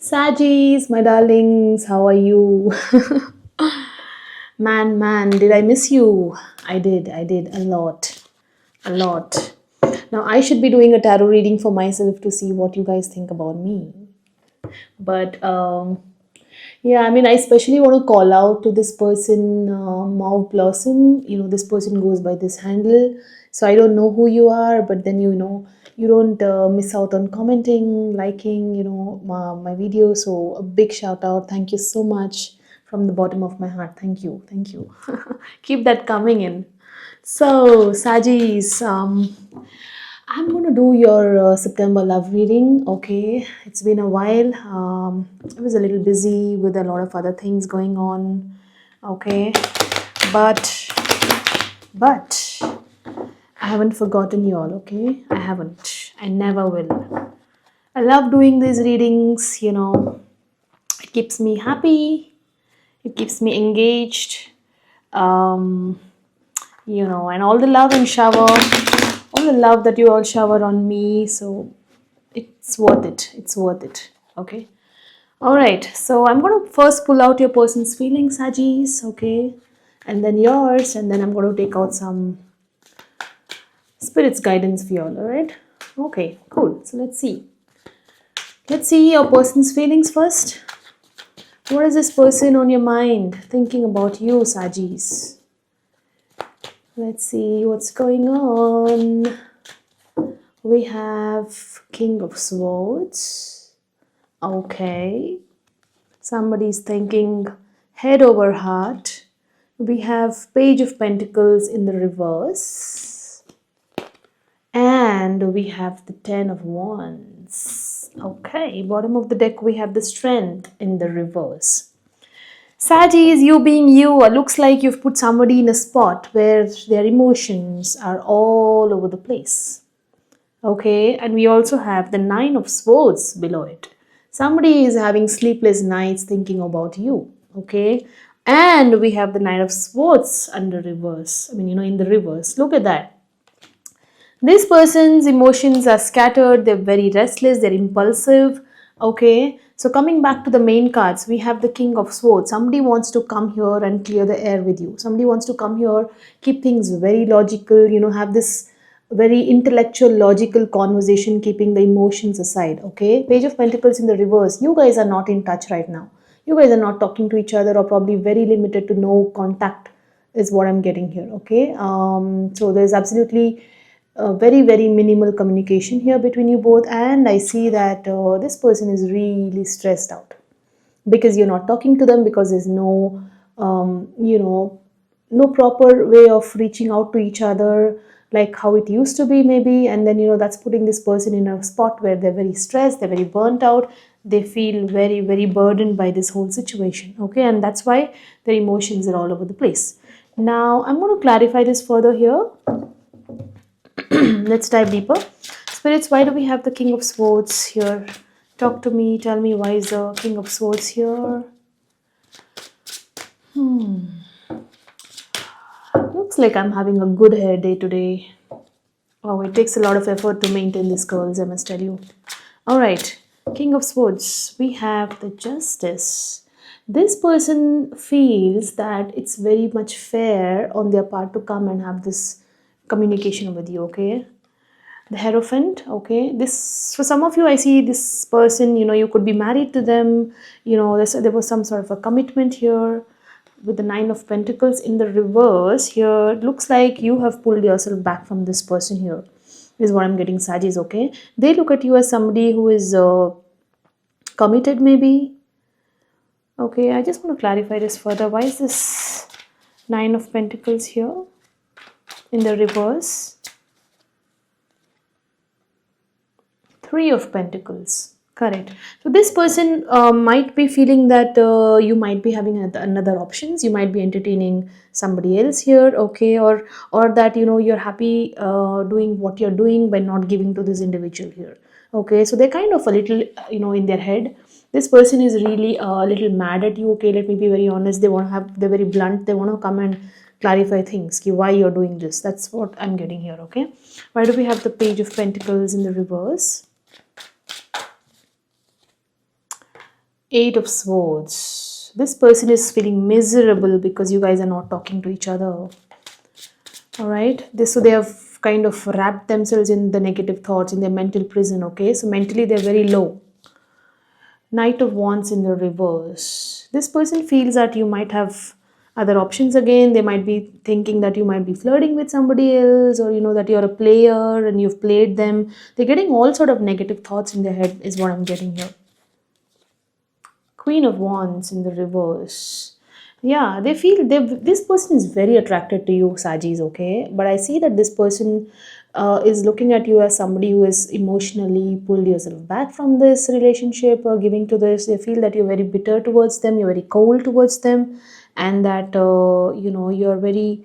Sagis, my darlings, how are you? Man, did I miss you? I did a lot. A lot. Now, I should be doing a tarot reading for myself to see what you guys think about me. But, yeah, I mean, I especially want to call out to this person, Mauve Blossom. This person goes by this handle. So I don't know who you are, but then you don't miss out on commenting, liking, my video. So a big shout out. Thank you so much from the bottom of my heart. Thank you. Thank you. Keep that coming in. So, Sajis, I'm going to do your September love reading. Okay, it's been a while. I was a little busy with a lot of other things going on. Okay, but I haven't forgotten you all. Okay, I haven't. I never will. I love doing these readings. It keeps me happy. It keeps me engaged. Um, and all the love and shower, all the love that you all shower on me. So it's worth it. It's worth it. Okay. All right. So I'm going to first pull out your person's feelings, Sagis. Okay. And then yours. And then I'm going to take out some spirit's guidance for you all. All right. Okay. Cool. So let's see. Let's see your person's feelings first. What is this person on your mind thinking about you, Sagis? Let's see what's going on. We have King of Swords. Okay. Somebody's thinking head over heart. We have Page of Pentacles in the reverse. And we have the Ten of Wands. Okay. Bottom of the deck, we have the Strength in the reverse. Sagis, you being you, looks like you've put somebody in a spot where their emotions are all over the place. Okay, and we also have the Nine of Swords below it. Somebody is having sleepless nights thinking about you. Okay, and we have the Nine of Swords under reverse. I mean, in the reverse. Look at that. This person's emotions are scattered. They're very restless. They're impulsive. Okay, so coming back to the main cards, we have the King of Swords. Somebody wants to come here and clear the air with you. Somebody wants to come here, keep things very logical, have this very intellectual, logical conversation, keeping the emotions aside. Okay, Page of Pentacles in the reverse. You guys are not in touch right now. You guys are not talking to each other, or probably very limited to no contact is what I'm getting here. Okay, so there's absolutely very very minimal communication here between you both, and I see that this person is really stressed out because you're not talking to them, because there's no no proper way of reaching out to each other like how it used to be maybe. And then that's putting this person in a spot where they're very stressed, they're very burnt out, they feel very very burdened by this whole situation. Okay, and that's why their emotions are all over the place. Now I'm going to clarify this further here. Let's dive deeper. Spirits, why do we have the King of Swords here? Talk to me. Tell me, why is the King of Swords here? Looks like I'm having a good hair day today. Oh, it takes a lot of effort to maintain these curls, I must tell you. Alright, King of Swords. We have the Justice. This person feels that it's very much fair on their part to come and have this communication with you. Okay, the Hierophant. Okay, this, for some of you, I see this person, you could be married to them, there was some sort of a commitment here. With the Nine of Pentacles in the reverse here, it looks like you have pulled yourself back from this person here, is what I'm getting, Sagis. Okay, they look at you as somebody who is committed maybe. Okay, I just want to clarify this further. Why is this Nine of Pentacles here in the reverse? Three of Pentacles. Correct. So this person might be feeling that you might be having another options. You might be entertaining somebody else here. Okay, or that you're happy doing what you're doing by not giving to this individual here. Okay, so they're kind of a little in their head. This person is really a little mad at you. Okay, let me be very honest. They're very blunt. They want to come and clarify things. Why you're doing this. That's what I'm getting here. Okay, why do we have the Page of Pentacles in the reverse? Eight of Swords. This person is feeling miserable because you guys are not talking to each other. All right. So they have kind of wrapped themselves in the negative thoughts, in their mental prison. Okay. So mentally they're very low. Knight of Wands in the reverse. This person feels that you might have other options again. They might be thinking that you might be flirting with somebody else, or you know that you're a player and you've played them. They're getting all sort of negative thoughts in their head is what I'm getting here. Queen of Wands in the reverse. Yeah, they feel this person is very attracted to you, Sagis, okay? But I see that this person is looking at you as somebody who is emotionally pulled yourself back from this relationship or giving to this. They feel that you're very bitter towards them, you're very cold towards them, and that, you know, you're very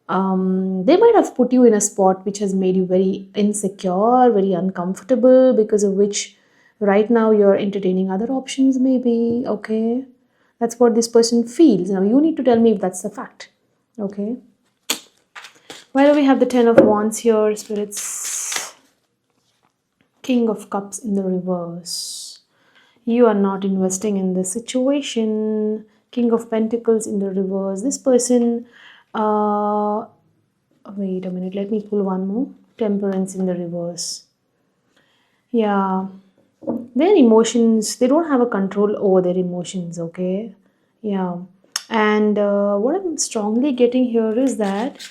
they might have put you in a spot which has made you very insecure, very uncomfortable, because of which right now you're entertaining other options, maybe. Okay, that's what this person feels. Now, you need to tell me if that's the fact. Okay, why do we have the Ten of Wands here, spirits? King of Cups in the reverse. You are not investing in this situation. King of Pentacles in the reverse. This person, wait a minute, let me pull one more. Temperance in the reverse. Yeah, their emotions, they don't have a control over their emotions, okay? Yeah, and what I'm strongly getting here is that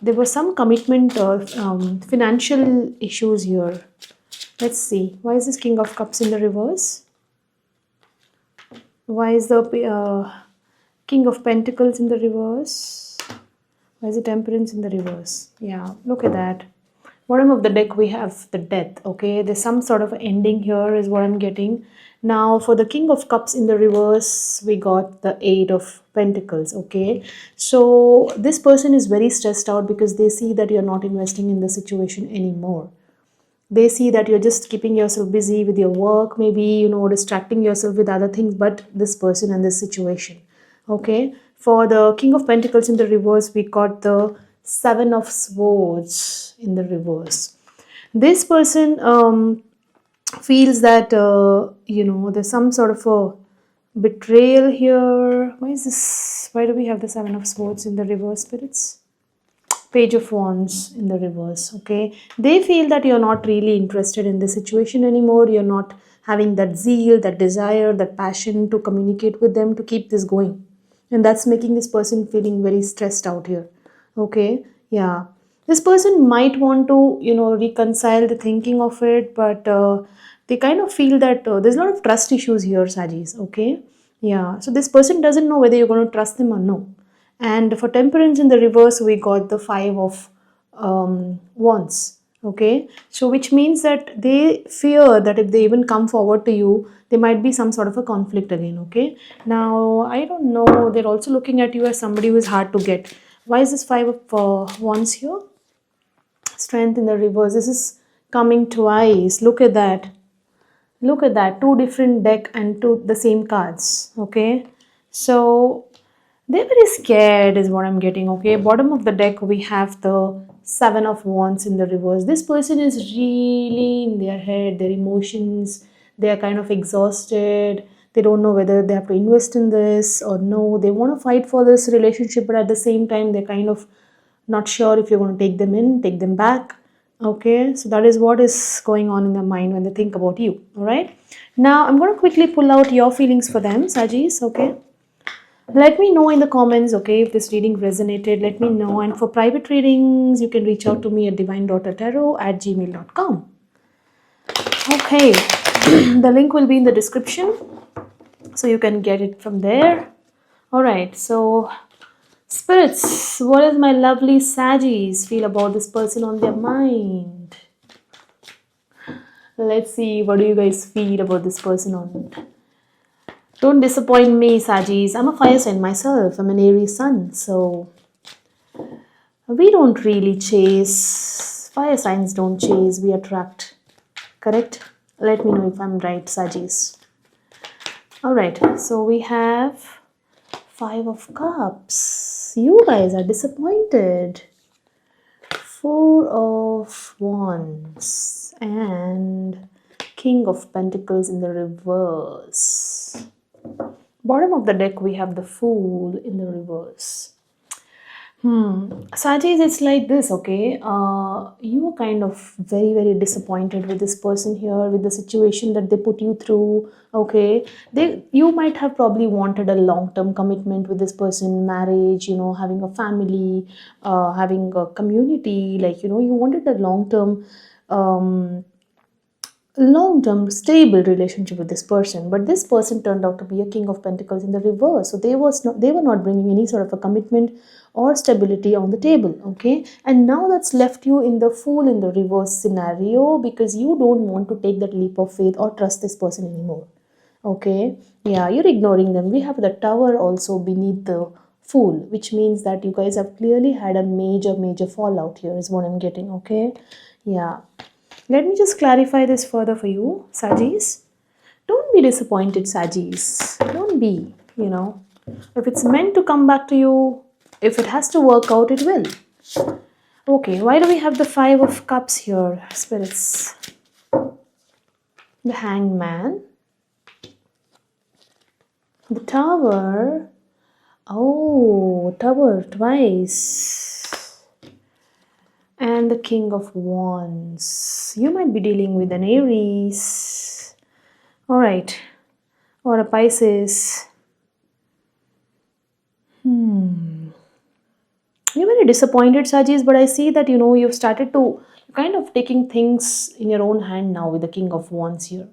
there was some commitment or financial issues here. Let's see, why is this King of Cups in the reverse? Why is the King of Pentacles in the reverse? Why is the Temperance in the reverse? Yeah, look at that. Bottom of the deck, we have the Death. Okay, there's some sort of ending here, is what I'm getting. Now, for the King of Cups in the reverse, we got the Eight of Pentacles. Okay, so this person is very stressed out because they see that you're not investing in the situation anymore. They see that you're just keeping yourself busy with your work, maybe, you know, distracting yourself with other things, but this person and this situation. Okay, for the King of Pentacles in the reverse, we got the Seven of Swords in the reverse. This person feels that you know, there's some sort of a betrayal here. Why is this? Why do we have the Seven of Swords in the reverse, spirits? Page of Wands in the reverse. Okay, they feel that you're not really interested in the situation anymore. You're not having that zeal, that desire, that passion to communicate with them to keep this going, and that's making this person feeling very stressed out here. Okay, yeah, this person might want to, you know, reconcile the thinking of it, but they kind of feel that there's a lot of trust issues here, Sagis. Okay, yeah, so this person doesn't know whether you're going to trust them or no. And for Temperance in the reverse, we got the Five of Wands. Okay, so which means that they fear that if they even come forward to you, there might be some sort of a conflict again. Okay, now I don't know, they're also looking at you as somebody who is hard to get. Why is this Five of Wands here? Strength in the reverse. This is coming twice. Look at that. Look at that. Two different deck and two the same cards. Okay, so they're very scared is what I'm getting. Okay, bottom of the deck, we have the Seven of Wands in the reverse. This person is really in their head, their emotions. They are kind of exhausted. They don't know whether they have to invest in this or no. They want to fight for this relationship, but at the same time, they're kind of not sure if you're going to take them in, take them back. Okay, so that is what is going on in their mind when they think about you. All right, now I'm going to quickly pull out your feelings for them, Sagis. Okay, let me know in the comments, okay, if this reading resonated. Let me know. And for private readings, you can reach out to me at DivineDaughterTarot@gmail.com. Okay, the link will be in the description, so you can get it from there. Alright, so spirits, what does my lovely Saggies feel about this person on their mind? Let's see, what do you guys feel about this person on? Don't disappoint me, Sagis. I'm a fire sign myself. I'm an Aries sun. So we don't really chase. Fire signs don't chase. We attract. Correct? Let me know if I'm right, Sagis. Alright. So we have Five of Cups. You guys are disappointed. Four of Wands. And King of Pentacles in the reverse. Bottom of the deck, we have the Fool in the reverse. Sajis, it's like this, okay? You are kind of very, very disappointed with this person here, with the situation that they put you through, okay? You might have probably wanted a long-term commitment with this person, marriage, having a family, having a community, like, you wanted a um, long-term stable relationship with this person, but this person turned out to be a king of pentacles in the reverse, so they were not bringing any sort of a commitment or stability on the table, okay? And now that's left you in the Fool in the reverse scenario, because you don't want to take that leap of faith or trust this person anymore, okay? Yeah, you're ignoring them. We have the Tower also beneath the Fool, which means that you guys have clearly had a major fallout here, is what I'm getting, okay? Yeah, let me just clarify this further for you, Sagis. Don't be disappointed, Sagis. Don't be, If it's meant to come back to you, if it has to work out, it will. Okay, why do we have the Five of Cups here, spirits? The Hanged Man. The Tower. Oh, Tower twice. And the King of Wands. You might be dealing with an Aries. Alright. Or a Pisces. You're very disappointed, Sajis, but I see that, you've started to kind of taking things in your own hand now with the King of Wands here.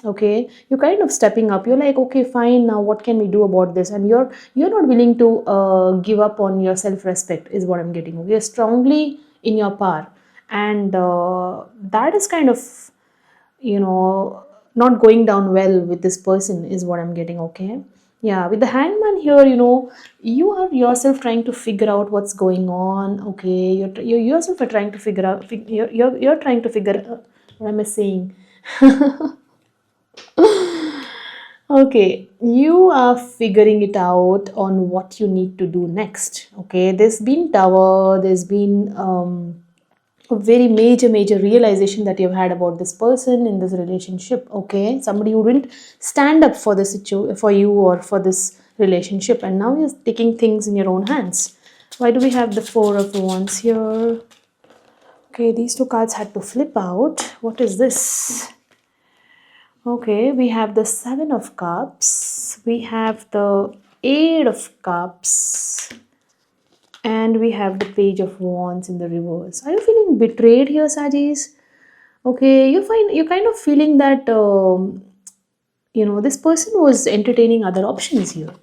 Okay, you're kind of stepping up. You're like, okay, fine, now what can we do about this? And you're not willing to give up on your self-respect, is what I'm getting. You're strongly in your power, and that is kind of, not going down well with this person, is what I'm getting, okay? Yeah, with the Hangman here, you are yourself trying to figure out what's going on, okay? You yourself are trying to figure out, you're trying to figure what am I saying? Okay, you are figuring it out on what you need to do next, okay? There's been Tower, there's been a very major realization that you've had about this person in this relationship, okay? Somebody who didn't stand up for for you or for this relationship, and now you're taking things in your own hands. Why do we have the Four of Wands here? Okay, these two cards had to flip out. What is this? Okay, we have the Seven of Cups, we have the Eight of Cups, and we have the Page of Wands in the reverse. Are you feeling betrayed here, Sagis? Okay, you're kind of feeling that this person was entertaining other options here.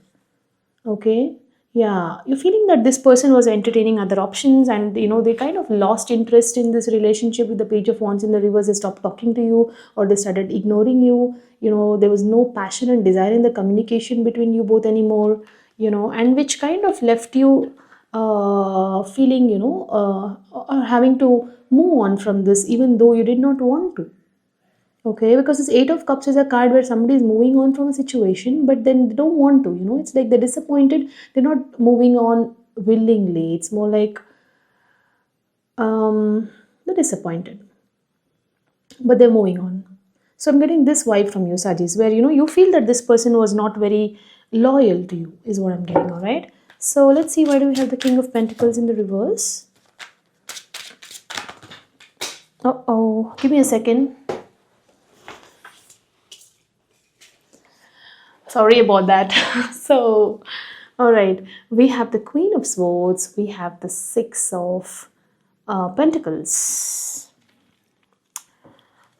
Okay, yeah, you're feeling that this person was entertaining other options, and they kind of lost interest in this relationship with the Page of Wands in the reverse. They stopped talking to you, or they started ignoring you. There was no passion and desire in the communication between you both anymore. And which kind of left you feeling, having to move on from this, even though you did not want to. Okay, because this Eight of Cups is a card where somebody is moving on from a situation, but then they don't want to. It's like they're disappointed. They're not moving on willingly. It's more like they're disappointed, but they're moving on. So I'm getting this vibe from you, Sajis, where you feel that this person was not very loyal to you, is what I'm getting. All right. So let's see, why do we have the King of Pentacles in the reverse? Uh-oh, give me a second. Sorry about that. So, all right, we have the Queen of Swords, we have the Six of Pentacles.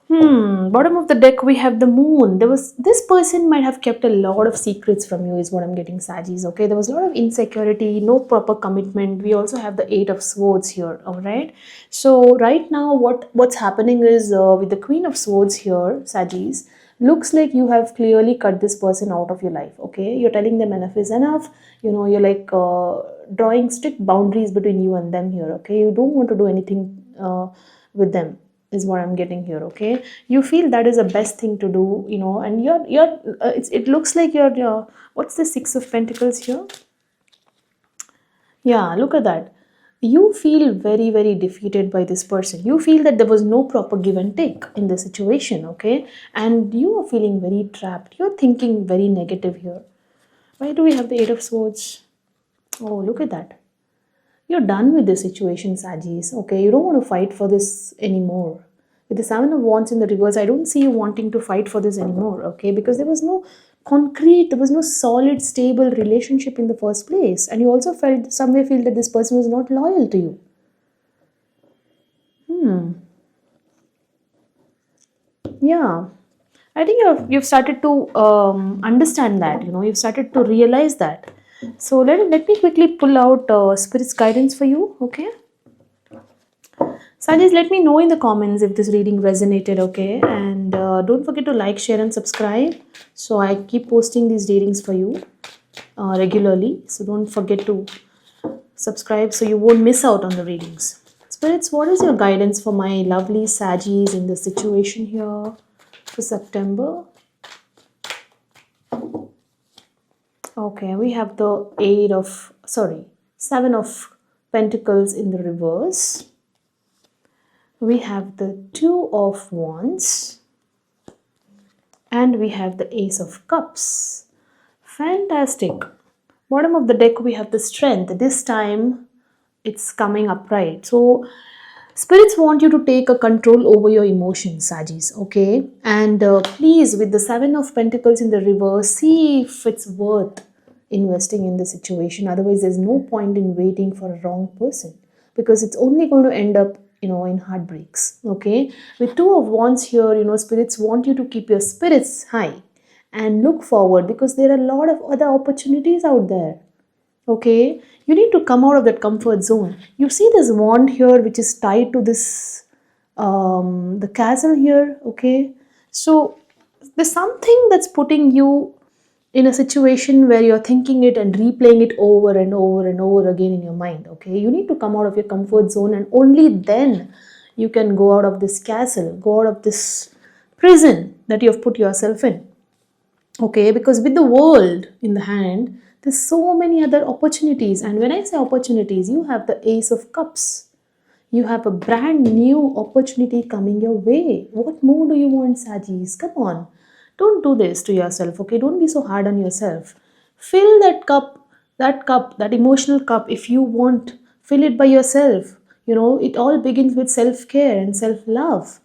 Bottom of the deck, we have the Moon. This person might have kept a lot of secrets from you, is what I'm getting, Sagis. Okay, there was a lot of insecurity, no proper commitment. We also have the Eight of Swords here. All right. So right now, what's happening is with the Queen of Swords here, Sagis, looks like you have clearly cut this person out of your life. Okay, you're telling them enough is enough. You're like drawing strict boundaries between you and them here. Okay, you don't want to do anything with them, is what I'm getting here. Okay, you feel that is the best thing to do, and it looks like you're what's the Six of Pentacles here? Yeah, look at that. You feel very defeated by this person. You feel that there was no proper give and take in the situation, okay? And you are feeling very trapped. You're thinking very negative here. Why do we have the Eight of Swords? Oh, look at that. You're done with this situation, Sagittarius. Okay, you don't want to fight for this anymore. With the Seven of Wands in the reverse, I don't see you wanting to fight for this anymore. Okay, because there was no concrete, there was no solid, stable relationship in the first place, and you also felt somewhere feel that this person was not loyal to you. Yeah, I think you've started to understand that. You've started to realize that. So let me quickly pull out Spirit's guidance for you. Okay. Sajis, let me know in the comments if this reading resonated, okay? And don't forget to like, share, and subscribe. So I keep posting these readings for you regularly. So don't forget to subscribe so you won't miss out on the readings. Spirits, what is your guidance for my lovely Sagis in the situation here for September? Okay, we have the Seven of Pentacles in the reverse. We have the Two of Wands and we have the Ace of Cups. Fantastic. Bottom of the deck we have the Strength. This time it's coming upright. So spirits want you to take a control over your emotions, Sagis, okay? And please, with the Seven of Pentacles in the reverse, see if it's worth investing in the situation. Otherwise, there's no point in waiting for a wrong person because it's only going to end up in heartbreaks. Okay, with Two of Wands here, spirits want you to keep your spirits high and look forward because there are a lot of other opportunities out there. Okay, you need to come out of that comfort zone. You see this wand here which is tied to this the castle here. Okay, so there's something that's putting you in a situation where you're thinking it and replaying it over and over and over again in your mind. Okay, you need to come out of your comfort zone, and only then you can go out of this castle, go out of this prison that you have put yourself in. Okay, because with the world in the hand, there's so many other opportunities. And when I say opportunities, you have the Ace of Cups. You have a brand new opportunity coming your way. What more do you want, Sagis? Come on. Don't do this to yourself, okay? Don't be so hard on yourself. Fill that emotional cup if you want. Fill it by yourself. It all begins with self-care and self-love.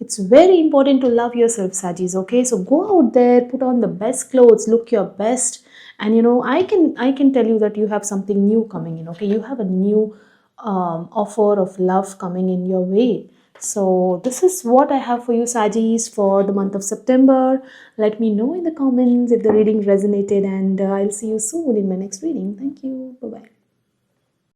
It's very important to love yourself, Sagis, okay? So go out there, put on the best clothes, look your best. And I can tell you that you have something new coming in, okay? You have a new offer of love coming in your way. So this is what I have for you, Sagis, for the month of September. Let me know in the comments if the reading resonated, and I'll see you soon in my next reading. Thank you. Bye-bye.